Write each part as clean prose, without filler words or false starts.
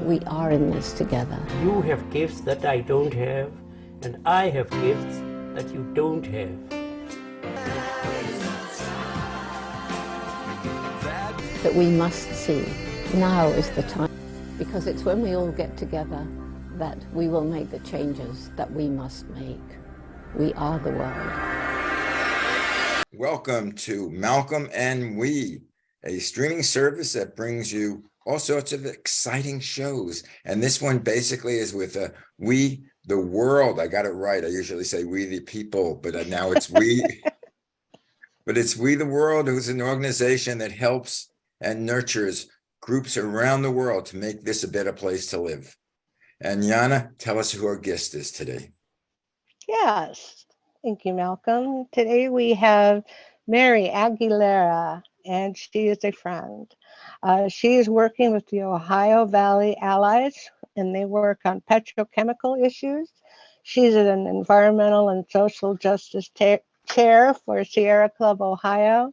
we are in this together. You have gifts that I don't have, and I have gifts that you don't have. That we must see. Now is the time, because it's when we all get together that we will make the changes that we must make. We are the world. Welcome to Malcolm and We, a streaming service that brings you all sorts of exciting shows. And this one basically is with We the World. I got it right. I usually say We the People, but now it's We. But it's We the World, who's an organization that helps and nurtures groups around the world to make this a better place to live. And Yana, tell us who our guest is today. Yes, thank you, Malcolm. Today we have Mary Aguilera, and she is a friend. She is working with the Ohio Valley Allies, and they work on petrochemical issues. She's an environmental and social justice chair for Sierra Club Ohio,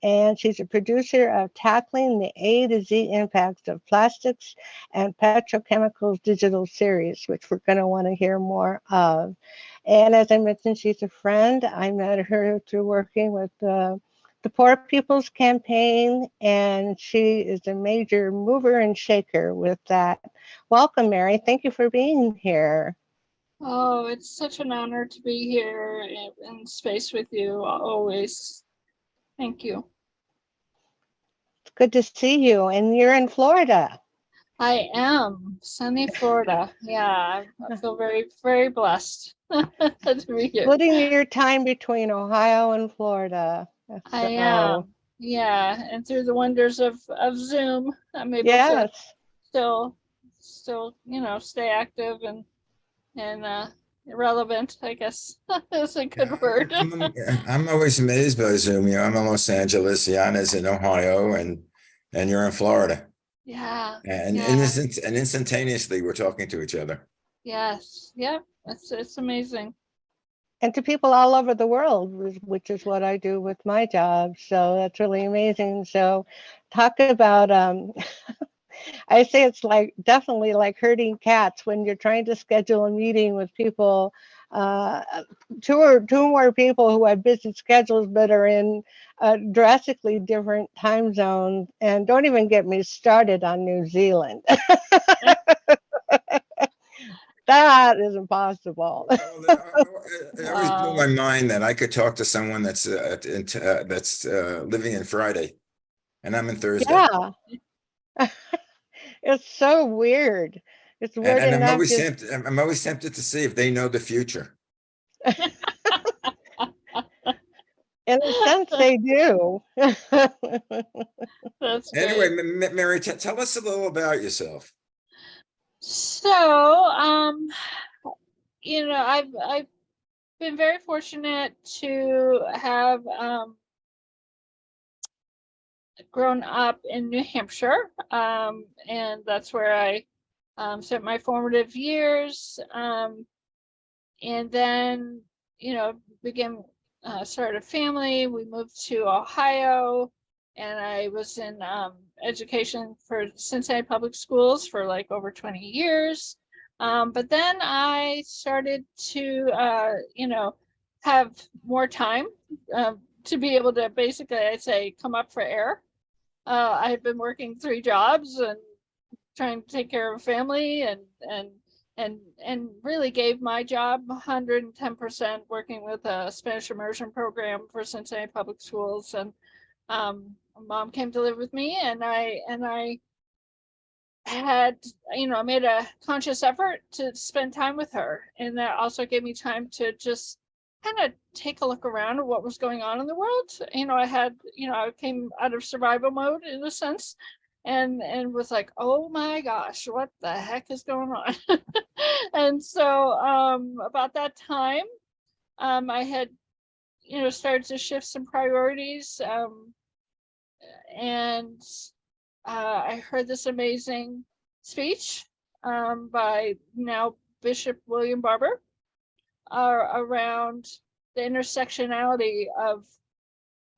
and she's a producer of Tackling the A to Z Impacts of Plastics and Petrochemicals digital series, which we're going to want to hear more of. And as I mentioned, she's a friend. I met her through working with the Poor People's Campaign, and she is a major mover and shaker with that. Welcome, Mary. Thank you for being here. Oh, it's such an honor to be here in space with you always. Thank you. It's good to see you. And you're in Florida. I am sunny Florida. Yeah, I feel very, very blessed to be here. Splitting your time between Ohio and Florida. I am. Yeah, and through the wonders of Zoom, I'm able to still, stay active and relevant, I guess is a good word. I'm always amazed by Zoom. I'm in Los Angeles, Yana's in Ohio, and you're in Florida. Yeah. And instantaneously we're talking to each other. Yes. Yep. It's amazing. And to people all over the world, which is what I do with my job. So that's really amazing. So talk about I say it's definitely like herding cats when you're trying to schedule a meeting with people, two more people who have busy schedules but are in drastically different time zones. And don't even get me started on New Zealand. That is impossible. It always blew my mind that I could talk to someone that's living in Friday, and I'm in Thursday. Yeah. It's so weird. It's weird and enough. I'm always tempted to see if they know the future. In a sense, they do. That's great. Anyway, Mary, tell us a little about yourself. So, I've been very fortunate to have grown up in New Hampshire, and that's where I spent my formative years, and then started a family. We moved to Ohio, and I was in education for Cincinnati Public Schools for like over 20 years. But then I started to have more time to be able to basically, I'd say, come up for air. I had been working 3 jobs and trying to take care of a family and really gave my job 110% working with a Spanish immersion program for Cincinnati Public Schools. And Mom came to live with me, and I had, I made a conscious effort to spend time with her, and that also gave me time to just kind of take a look around at what was going on in the world. I came out of survival mode in a sense, and was like, oh my gosh, what the heck is going on? And so about that time, I had started to shift some priorities, and I heard this amazing speech by now Bishop William Barber around the intersectionality of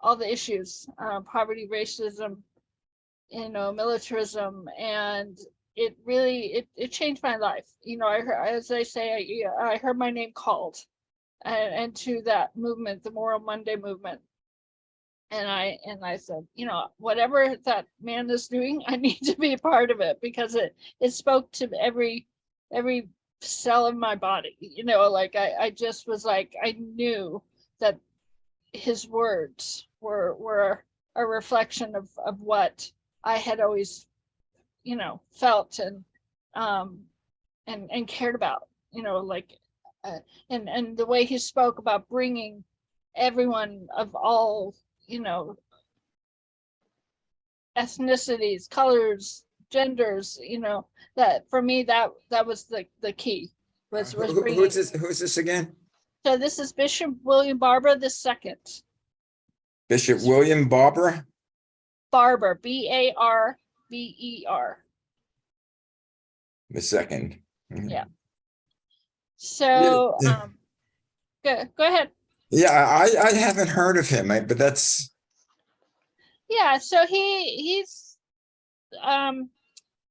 all the issues, poverty, racism, militarism, and it really it changed my life. You know, I heard, as I say, I heard my name called, and to that movement, the Moral Monday movement. And I said, you know, whatever that man is doing, I need to be a part of it, because it spoke to every cell of my body. You know, like I just was like, I knew that his words were a reflection of what I had always, you know, felt and cared about. You know, like and the way he spoke about bringing everyone of all, you know, ethnicities, colors, genders, you know, that for me, that was the key, was bringing. Who's this again? So this is Bishop William Barber II. Bishop William Barber? Barber, Barber. The second. Mhm. Yeah. So Yeah. go ahead. Yeah, I haven't heard of him, but that's Yeah, so he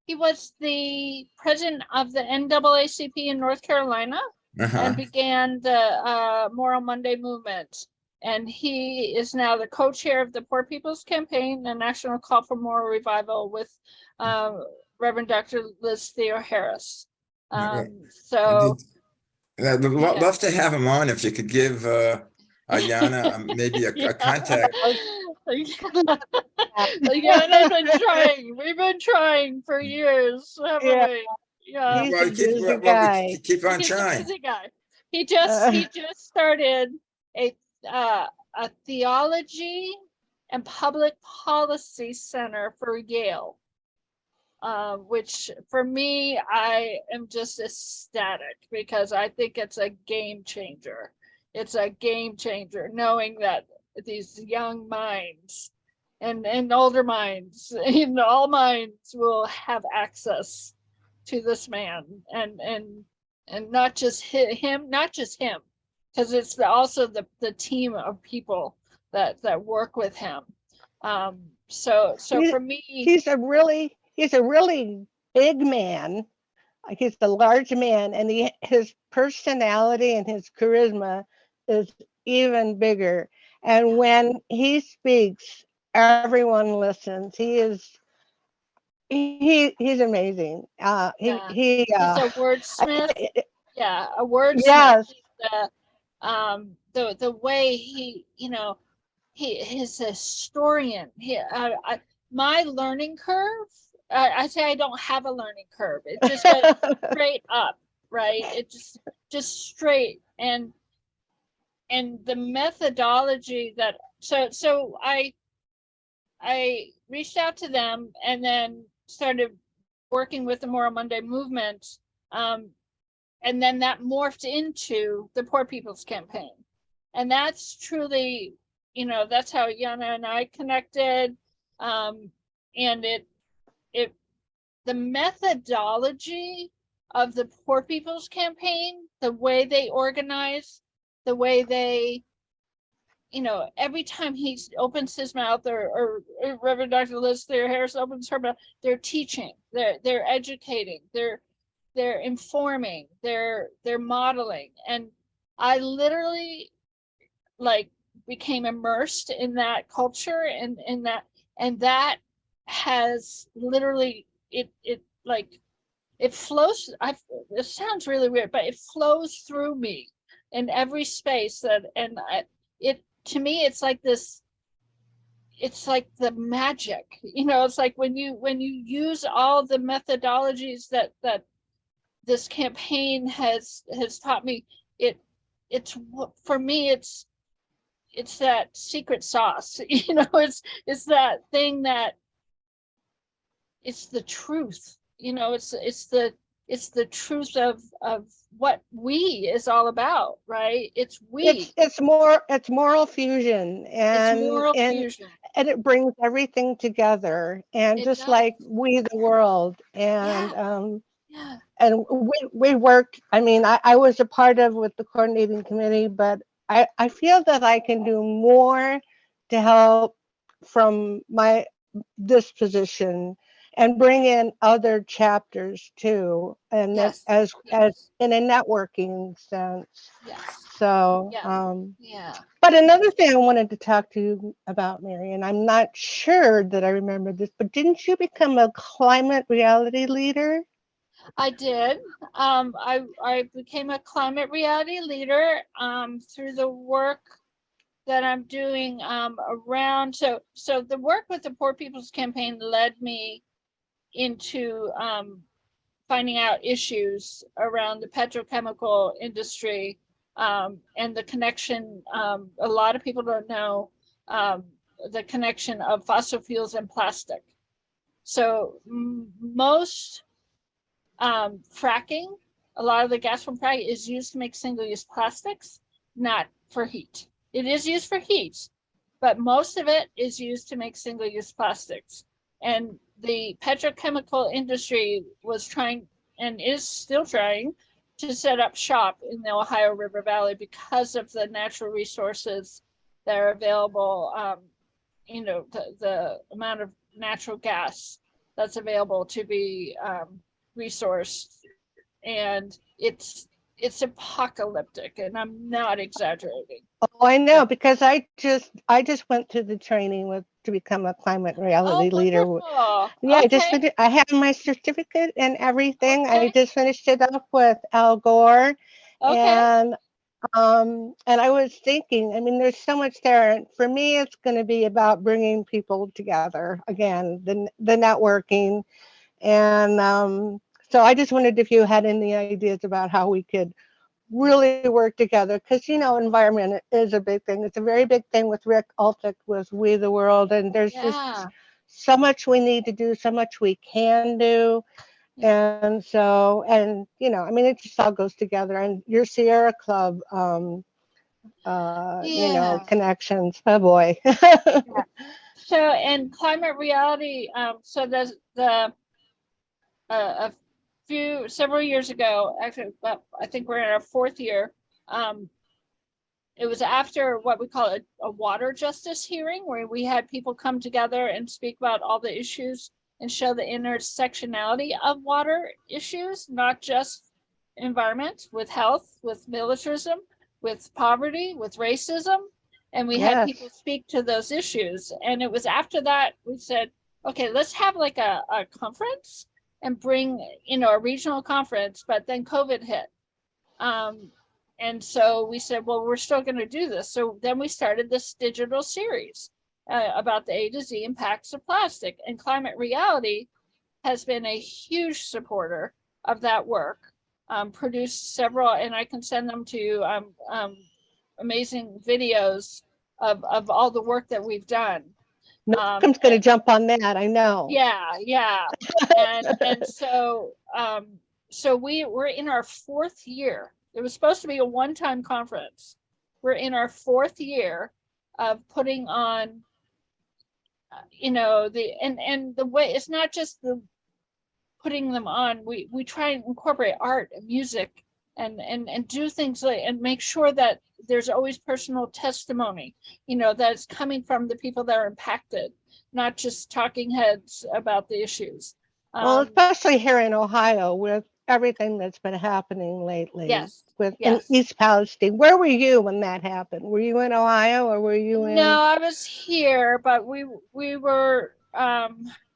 was the president of the NAACP in North Carolina, and began the Moral Monday movement. And he is now the co-chair of the Poor People's Campaign, the National Call for Moral Revival, with Reverend Dr. Liz Theo Harris. So I'd yeah. love to have him on if you could give Ayana maybe a contact. Yeah, I've been trying. We've been trying for years, haven't Yeah. we? Yeah. He's a busy guy. Keep on He's a trying. busy guy. He just started a theology and public policy center for Yale, which for me, I am just ecstatic, because I think it's a game changer. It's a game changer, knowing that these young minds and older minds, in all minds, will have access to this man, and not just him, because it's also the team of people that work with him. So for me, he's a really big man. He's a large man, and his personality and his charisma is even bigger. And when he speaks, everyone listens. He's amazing. he's a wordsmith. Yeah, a wordsmith. Yes. The way he, you know, he's a historian. My learning curve, I say I don't have a learning curve. It just goes straight up, right? It just straight. And the methodology that, so I reached out to them, and then started working with the Moral Monday movement. And then that morphed into the Poor People's Campaign. And that's truly, you know, that's how Yana and I connected. And the methodology of the Poor People's Campaign, the way they organize, the way they, you know, every time he opens his mouth, or Reverend Dr. Liz Theo Harris opens her mouth, they're teaching, they're educating, they're informing, they're modeling. And I literally like became immersed in that culture, and that has literally it flows. It sounds really weird, but it flows through me in every space to me, it's like this. It's like the magic, you know. It's like when you use all the methodologies that this campaign has taught me. It's for me. It's that secret sauce, you know. It's that thing that it's the truth, you know. It's the truth of what we is all about, right? It's moral fusion, and fusion. And it brings everything together, and It just does. like We the World, and Yeah. and we worked. I mean, I was a part of with the coordinating committee, but I feel that I can do more to help from this position, and bring in other chapters too, and that Yes, as yes, in a networking sense. yes, So, yeah, yeah. but another thing I wanted to talk to you about, Mary, and I'm not sure that I remember this, but didn't you become a climate reality leader? I did. I became a climate reality leader through the work that I'm doing around. So the work with the Poor People's Campaign led me into finding out issues around the petrochemical industry and the connection. A lot of people don't know the connection of fossil fuels and plastic. So most fracking, a lot of the gas from fracking is used to make single-use plastics, not for heat. It is used for heat, but most of it is used to make single-use plastics. And the petrochemical industry was trying, and is still trying, to set up shop in the Ohio River Valley because of the natural resources that are available. The amount of natural gas that's available to be resourced, and it's apocalyptic, and I'm not exaggerating. Oh, I know, because I just went through the training with to become a climate reality Oh, leader. wonderful. Yeah, I just Okay, finished, I have my certificate and everything. I okay, just finished it up with Al Gore, okay. and I was thinking, I mean, there's so much there. And for me, it's going to be about bringing people together again, the networking, and so I just wondered if you had any ideas about how we could really work together, because environment is a big thing. It's a very big thing with Rick Altick with We the World, and there's just Yeah, so much we need to do, so much we can do. yeah, And so, and I mean, it just all goes together. And your Sierra Club yeah, connections, oh boy. yeah. So, and climate reality, so there's a several years ago, actually, well, I think we're in our fourth year. um, it was after what we call a water justice hearing, where we had people come together and speak about all the issues and show the intersectionality of water issues, not just environment, with health, with militarism, with poverty, with racism. And we had people Yes. speak to those issues. And it was after that we said, okay, let's have like a conference and bring, a regional conference, but then COVID hit. Um, and so we said, well, we're still going to do this. So then we started this digital series about the A to Z impacts of plastic. And Climate Reality has been a huge supporter of that work, produced several, and I can send them to you, amazing videos of all the work that we've done. Malcolm's going to jump on that, I know. Yeah. And so we're in our fourth year. It was supposed to be a one-time conference. We're in our fourth year of putting on, the way, it's not just the putting them on. We try and incorporate art and music and do things like, and make sure that there's always personal testimony, that's coming from the people that are impacted, not just talking heads about the issues. Well, Um, especially here in Ohio with everything that's been happening lately yes, in yes. East Palestine. Where were you when that happened? Were you in Ohio or were you No, in? I was here, but we were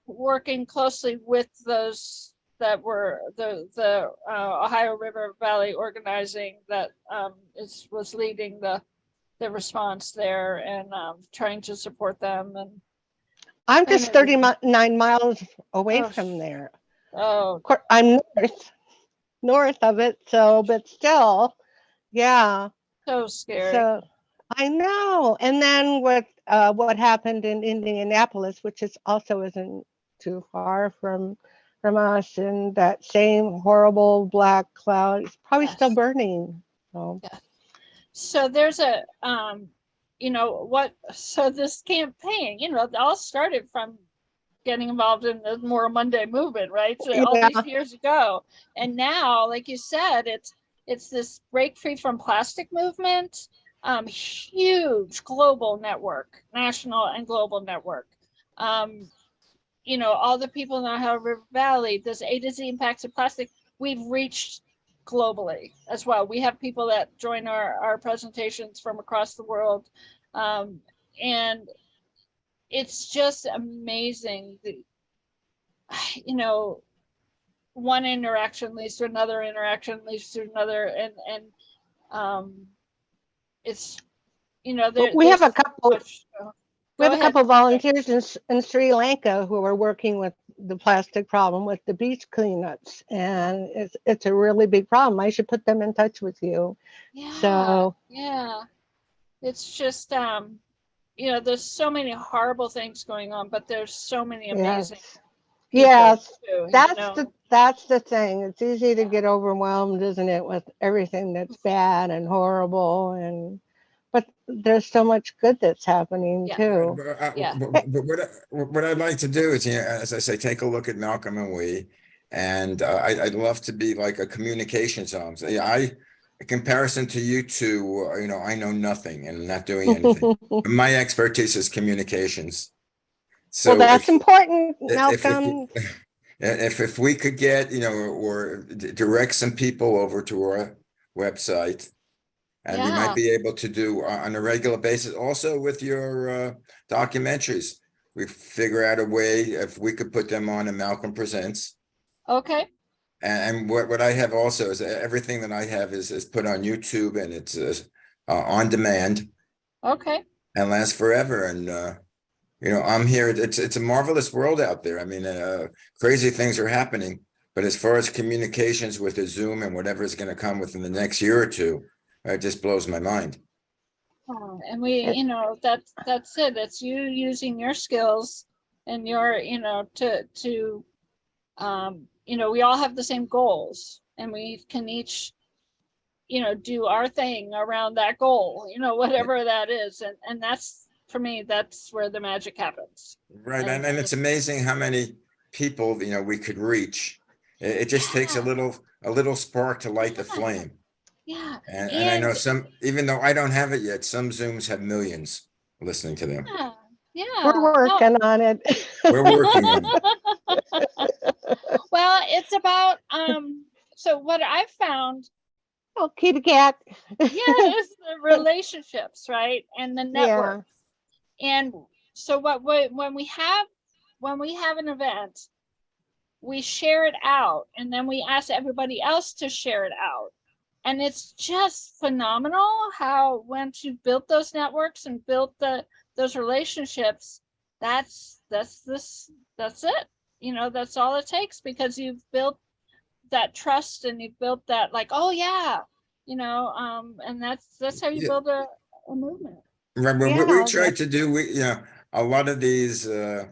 working closely with those that were the Ohio River Valley organizing that was leading the response there, and trying to support them, I'm and just everything. 39 miles away Oh, from there. oh, I'm north of it, so but still, yeah. so scary. So I know. And then what happened in Indianapolis, which is also isn't too far from us, and that same horrible black cloud is probably still Yes, burning. So yes. So there's a so this campaign, it all started from getting involved in the More Monday movement, right? So all these yeah, years ago. And now, like you said, it's this break free from plastic movement, huge global network, national and global network. Um, all the people in the Ohio River Valley, this A to Z impacts of plastic, we've reached globally as well. We have people that join our presentations from across the world. And it's just amazing. One interaction leads to another interaction, leads to another. And it's, We have a there's couple. much, We have Go a ahead. couple volunteers in Sri Lanka who are working with the plastic problem with the beach cleanups, and it's a really big problem. I should put them in touch with you. Yeah. So Yeah. It's just, there's so many horrible things going on, but there's so many amazing people yes, too, that's the thing. It's easy to get overwhelmed, isn't it, with everything that's bad and horrible, but there's so much good that's happening Yeah. too. Yeah. But what I'd like to do is, as I say, take a look at Malcolm and we, and I'd love to be like a communications arms. In comparison to you two, I know nothing and I'm not doing anything. My expertise is communications. So Well, that's important, if Malcolm. if we could get, or direct some people over to our website, and we might be able to do on a regular basis, also with your documentaries. We figure out a way if we could put them on a Malcolm Presents. Okay. And what I have also is everything that I have is put on YouTube, and it's on demand. Okay. And lasts forever. And I'm here. It's a marvelous world out there. I mean, crazy things are happening. But as far as communications with the Zoom and whatever is going to come within the next year or two, it just blows my mind. And we, that's it. It's you using your skills and your, we all have the same goals, and we can each, do our thing around that goal, whatever that is. And that's, for me, that's where the magic happens. Right. And it's amazing how many people, we could reach. It just takes a little spark to light the flame. Yeah. And I know even though I don't have it yet, some Zooms have millions listening to them. Yeah. We're working on it. We're working on it. Well, it's about, so what I've found. Oh, kitty cat. Yes, the relationships, right? And the network. Yeah. And so when we have an event, we share it out, and then we ask everybody else to share it out. And it's just phenomenal how once you've built those networks and built those relationships, that's it. That's all it takes, because you've built that trust and you've built that, like, oh yeah, and that's how you build a movement. Right. What we try to do, a lot of these the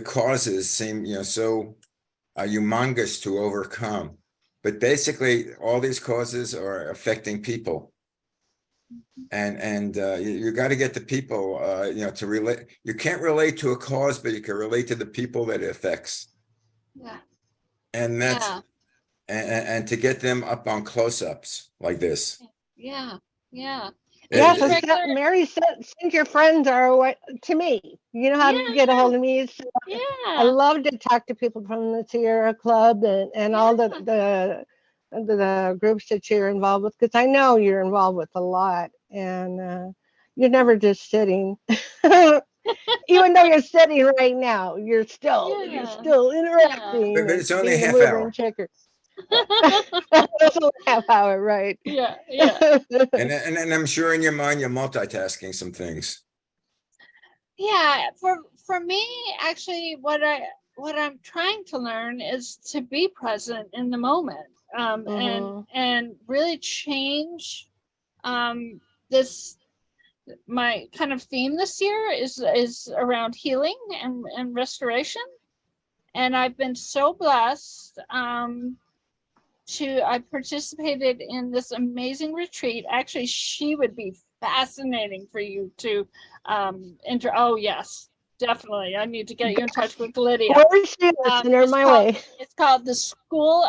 causes seem so humongous to overcome. But basically, all these causes are affecting people, and you got to get the people, to relate. You can't relate to a cause, but you can relate to the people that it affects. Yeah. And that's and to get them up on close-ups like this. Yeah. Yeah. Yeah, so Mary said, send your friends our way to me. You know how to get a hold of me. So I love to talk to people from the Sierra Club and all the groups that you're involved with, because I know you're involved with a lot, and you're never just sitting. Even though you're sitting right now, you're still interacting. But it's only a half hour. That's only a half hour, right? Yeah. And I'm sure in your mind you're multitasking some things. Yeah, for me, actually, what I'm trying to learn is to be present in the moment, and really change this. My kind of theme this year is around healing and restoration, and I've been so blessed. I participated in this amazing retreat. Actually, she would be fascinating for you to enter. Oh yes, definitely. I need to get you in touch with Lydia. Where is she? Send her my way. It's called the School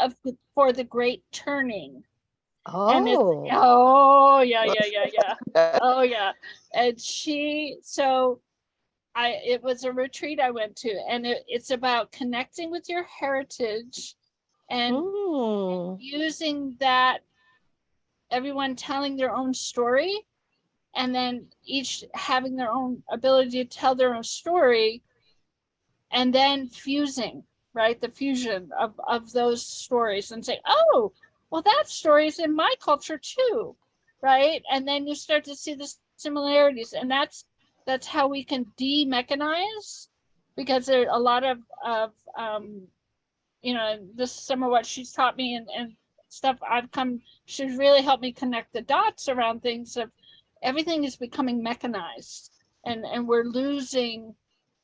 for the Great Turning. Oh. And oh yeah. Oh yeah. And it was a retreat I went to, and it's about connecting with your heritage and using that, everyone telling their own story, and then each having their own ability to tell their own story, and then fusing, right? The fusion of those stories, and say, oh, well, that story is in my culture too, right? And then you start to see the similarities, and that's how we can de-mechanize, because there are a lot of this is some of what she's taught me, and stuff she's really helped me connect the dots around things of everything is becoming mechanized, and we're losing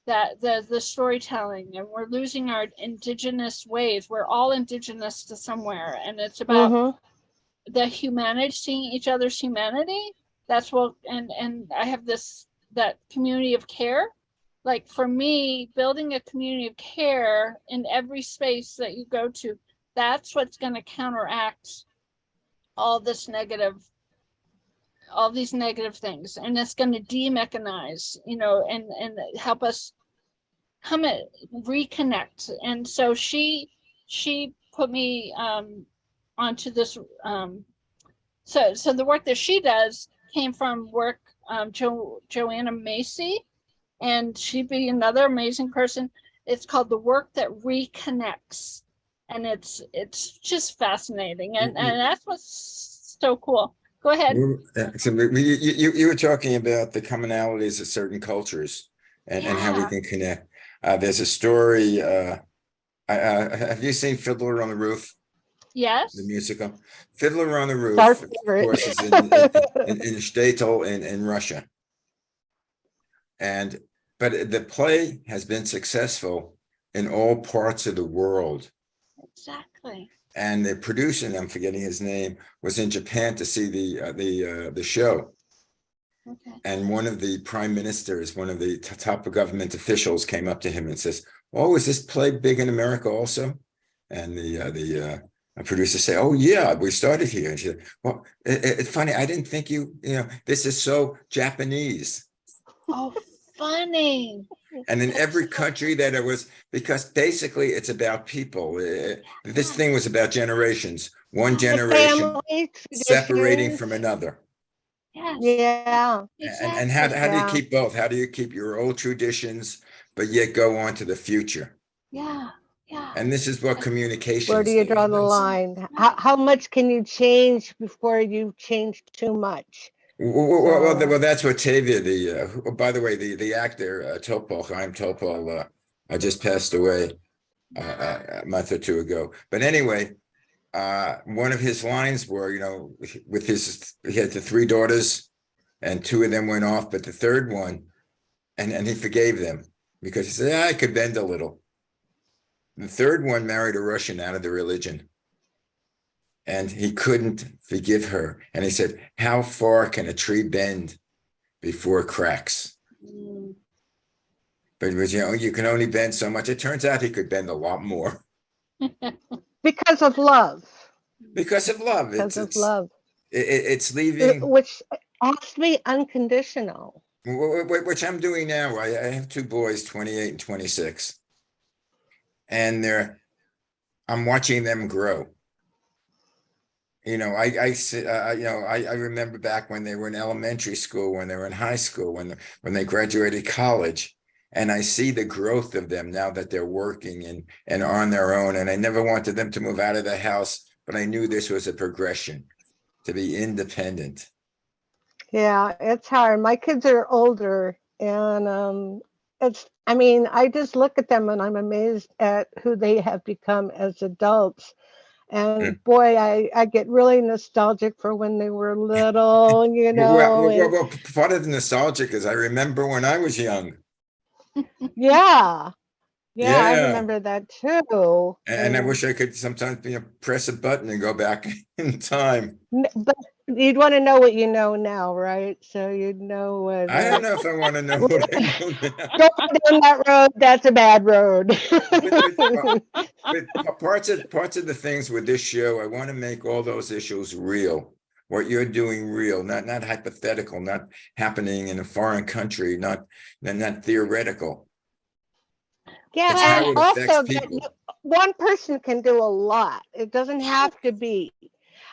that the storytelling, and we're losing our indigenous ways. We're all indigenous to somewhere, and it's about the humanity, seeing each other's humanity. That's what, and I have that community of care. Like for me, building a community of care in every space that you go to, that's what's going to counteract all these negative things, and it's going to de-mechanize, and help us reconnect. And so she put me onto this. So the work that she does came from work, Joanna Macy, and she'd be another amazing person. It's called The Work That Reconnects, and it's just fascinating, and that's what's so cool. Go ahead. So you were talking about the commonalities of certain cultures and how we can connect. There's a story. Have you seen Fiddler on the Roof? Yes. The musical Fiddler on the Roof, Our of favorite. course, is in Shtetl in Russia. But the play has been successful in all parts of the world. Exactly. And the producer, and I'm forgetting his name, was in Japan to see the show. Okay. And one of the prime ministers, one of the top government officials, came up to him and says, "Oh, is this play big in America also?" And the producer said, "Oh yeah, we started here." And she said, "Well, it's funny. I didn't think this is so Japanese." Oh, funny. And in every country that it was, because basically it's about people. This thing was about generations, one generation separating from another. Yes. Yeah. Exactly. And how do you keep both? How do you keep your old traditions, but yet go on to the future? Yeah. Yeah. And this is what communication. Where do you draw the line? How much can you change before you change too much? Well, that's what Tavia, by the way, the actor, Chaim Topol, just passed away a month or two ago. But anyway, one of his lines were, he had the three daughters, and two of them went off, but the third one, and he forgave them because he said, I could bend a little. The third one married a Russian out of the religion. And he couldn't forgive her. And he said, how far can a tree bend before it cracks? But it was, you can only bend so much. It turns out he could bend a lot more. Because of love. Because of love. Because of love. It's leaving. Which has to be unconditional. Which I'm doing now. I have two boys, 28 and 26. And I'm watching them grow. I remember back when they were in elementary school, when they were in high school, when they graduated college, and I see the growth of them now that they're working and on their own. And I never wanted them to move out of the house, but I knew this was a progression to be independent. Yeah, it's hard. My kids are older, and I just look at them and I'm amazed at who they have become as adults. And boy, I get really nostalgic for when they were little, Well, part of the nostalgic is I remember when I was young. Yeah, I remember that too. And I wish I could sometimes press a button and go back in time. But you'd want to know what you know now, right? So you'd know what. I don't know if I want to know what I know now. Go down that road. That's a bad road. But parts of the things with this show, I want to make all those issues real. what you're doing real, not hypothetical, not happening in a foreign country, not theoretical. Yeah, It's and how it affects also that people. one person can do a lot. It doesn't have to be.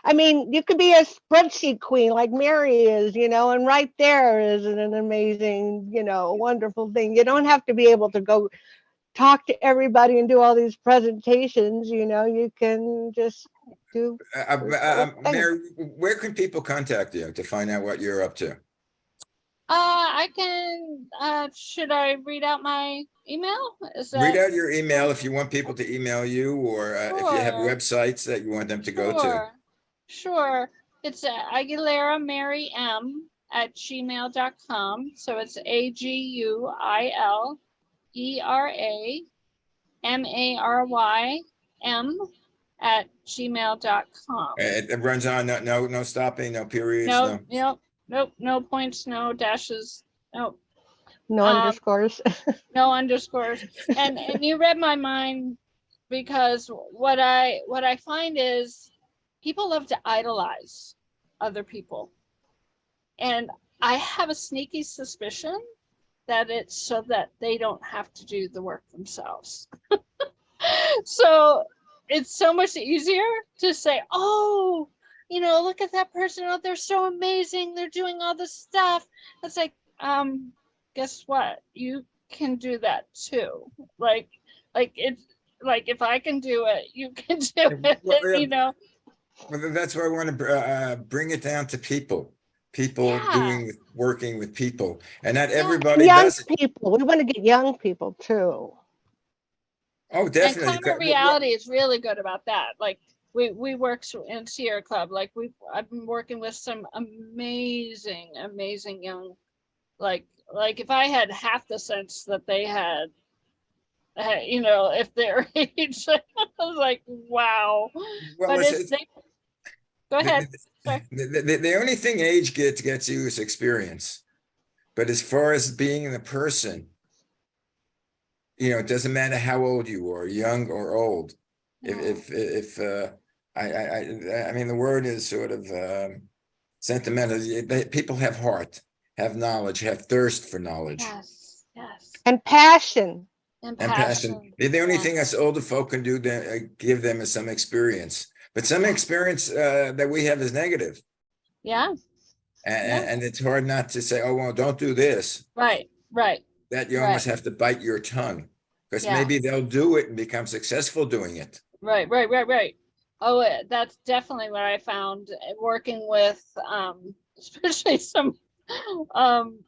I mean, you could be a spreadsheet queen like Mary is, and right there is an amazing, wonderful thing. You don't have to be able to go talk to everybody and do all these presentations. You can just do this little thing. Mary, where can people contact you to find out what you're up to? I can, should I read out my email? Read out your email if you want people to email you, or if you have Sure. websites that you want them to go to. Sure. It's Aguilera Mary M @gmail.com. So it's AGUILERAMARYM @gmail.com. It runs on, no stopping, no periods, Nope, no. nope, no points, no dashes, nope. No underscores. No underscores. And you read my mind, because what I find is people love to idolize other people. And I have a sneaky suspicion that it's so that they don't have to do the work themselves. So it's so much easier to say, oh, look at that person. Oh, they're so amazing. They're doing all this stuff. It's like, guess what? You can do that too. Like it's like, if I can do it, you can do it, Well, that's why I want to bring it down to people Yeah. working with people, and not Yeah. everybody Young does it. people. We want to get young people too. Oh, And definitely. Climate Reality is really good about that. Like we work in Sierra Club. Like I've been working with some amazing young, like if I had half the sense that they had, if they're age, I was like, wow. Well, But go ahead. Sorry. the only thing age gets you is experience. But as far as being the person, it doesn't matter how old you are, young or old. If I mean, the word is sort of sentimental. People have heart, have knowledge, have thirst for knowledge. Yes. And passion. And passion. The only thing us older folk can do to give them is some experience. But some experience that we have is negative. Yeah. And it's hard not to say, oh, well, don't do this. Right. That you almost have to bite your tongue, because maybe they'll do it and become successful doing it. Right. Oh, that's definitely what I found working with, especially some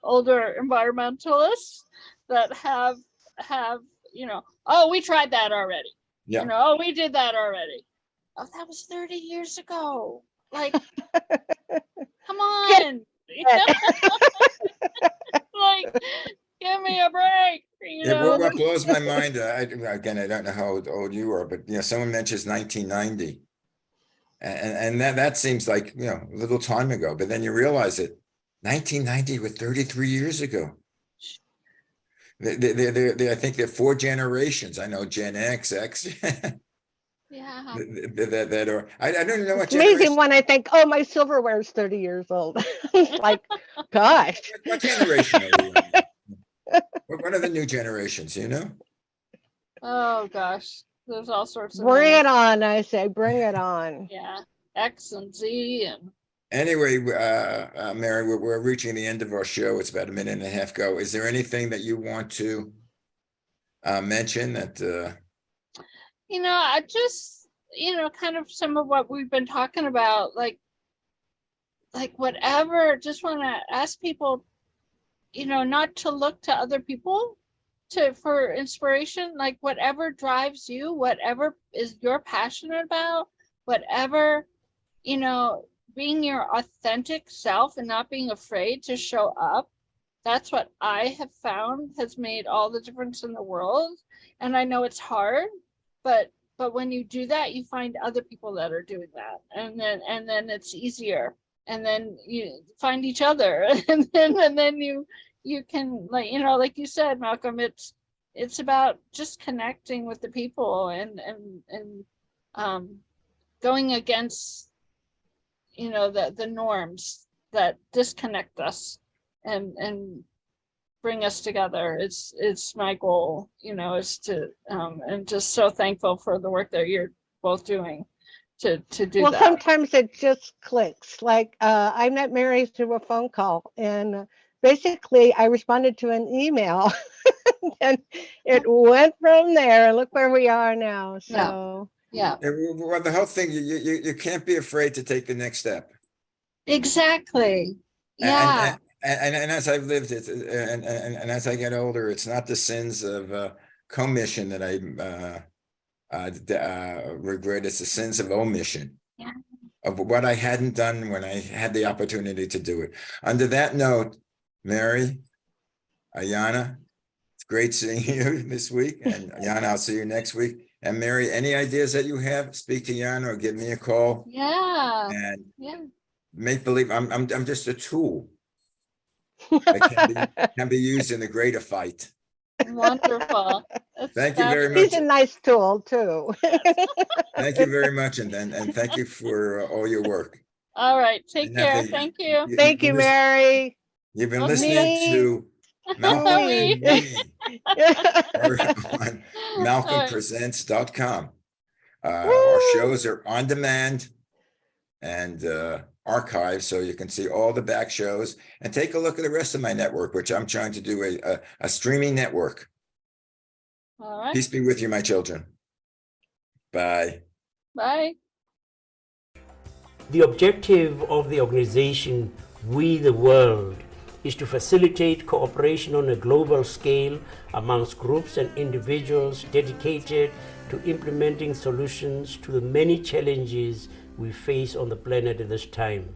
older environmentalists that have, oh, we tried that already. Yeah. Oh, we did that already. Oh, that was 30 years ago. Like, come on. Like, give me a break. What blows my mind, again, I don't know how old you are, but someone mentions 1990, and that seems like a little time ago, but then you realize it, 1990 was 33 years ago. I think there are 4 generations. I know Gen X, X. Yeah. That are, I don't know what it's amazing when I think, oh, my silverware is 30 years old. It's like, gosh. What generation are we on? What are the new generations, Oh gosh, there's all sorts of Bring names. it on, I say, bring it on. Yeah, X and Z and. Anyway, Mary, we're reaching the end of our show. It's about a minute and a half go. Is there anything that you want to mention that? I just, kind of some of what we've been talking about, like whatever, just want to ask people, not to look to other people for inspiration, like whatever drives you, whatever is you're passionate about, whatever, being your authentic self and not being afraid to show up. That's what I have found has made all the difference in the world. And I know it's hard, but when you do that, you find other people that are doing that, and then it's easier, and then you find each other, and then you can, like you said, Malcolm, it's about just connecting with the people and going against you know, the norms that disconnect us and bring us together. It's my goal, you know, is to and just so thankful for the work that you're both doing to do Well, that. sometimes it just clicks. Like I met Mary through a phone call, and basically I responded to an email, and it went from there. Look where we are now. So Yeah, Well, the whole thing, you can't be afraid to take the next step. exactly. And, Yeah, and as I've lived it, and as I get older, it's not the sins of commission that I regret. It's the sins of omission. Yeah. Of what I hadn't done when I had the opportunity to do it. Under that note, Mary, Ayana, it's great seeing you this week. And Ayana, I'll see you next week. And Mary, any ideas that you have, speak to Ayana or give me a call. yeah, And yeah. make believe I'm just a tool that can be used in the greater fight. Wonderful. That's Thank you very fabulous. much. he's a nice tool too. Thank you very much, and thank you for all your work. All right, take And have care. the- Thank you. Thank you, Mary. You've been Okay. listening to Malcolm and Me. Me or on malcolmpresents.com. Our shows are on demand and archived, so you can see all the back shows and take a look at the rest of my network, which I'm trying to do a streaming network. All right. Peace be with you, my children. Bye. Bye. The objective of the organization We the World is to facilitate cooperation on a global scale amongst groups and individuals dedicated to implementing solutions to the many challenges we face on the planet at this time.